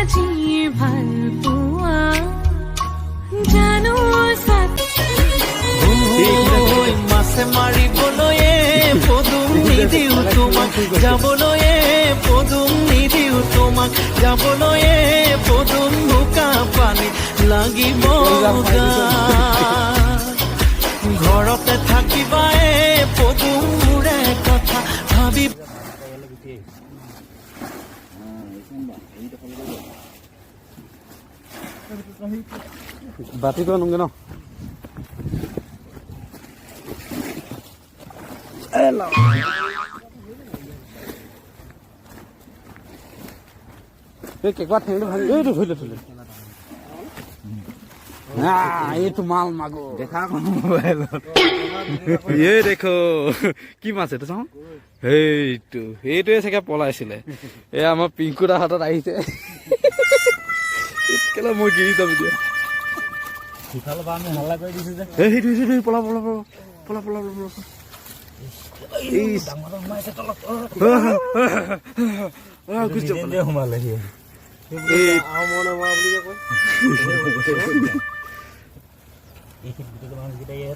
আজি ভাল পোৱা জানো মাছে মাৰিবলৈয়ে পদুম নিদিওঁ তোমাক যাবলৈয়ে পদুম নিদিওঁ তোমাক যাবলৈয়ে পদুম বোকা পানী লাগিব ঘৰতে থাকিবায়ে পদুম মোৰে কথা ভাবি বাতিটো আনোগে ন কেকুৱা ঠেংটো ভাঙি এইটো ধৰিলে এইটো মাল মাগো দেখা মোবাইলত এই দেখো কি মাছ এইটো চাওঁ সেইটোৱে চাগে পলাইছিলে এই আমাৰ পিংকুৰ হাতত আহিছে কেলে মই গিৰি যাম এতিয়া সিফালৰ পৰা আমি হাল্লা কৰি দিছো যে সেইটো পলা সোমালে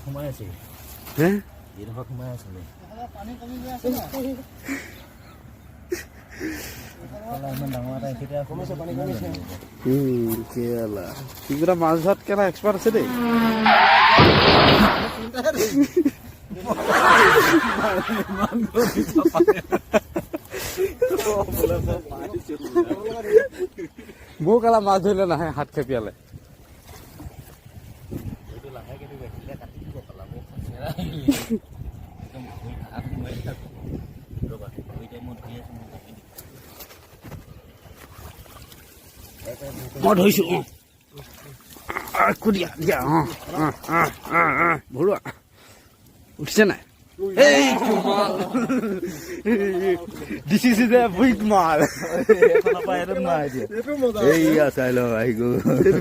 সোমাই আছে সোমাই আছিলে মাছ ধৰাত কেলা এক্সপাৰ্ট আছে দেই মোৰ কেলা মাছ ধৰিলে নাহে হাত খেপিয়ালে মই ধৰিছো দিয়া ভৰোৱা উঠিছে নাই This is a big mal.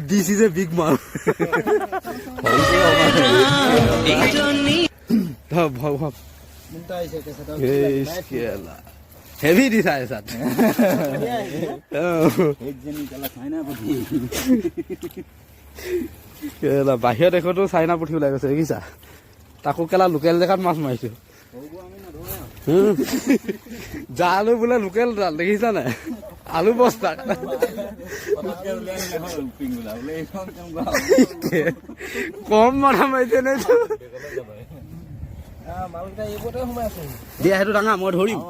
This is a big mal. Heavy this is that. বাহিৰত দেখোতো চাইনা পুঠি ওলাই গৈছে দেখিছা তাকো কেলা লোকেল জেগাত মাছ মাৰিছো জালো বোলে লোকেল জাল দেখিছা নাই আলু বস্তা কম মাথা মাৰিছে নে দিয়া সেইটো ডাঙৰ মই ধৰিম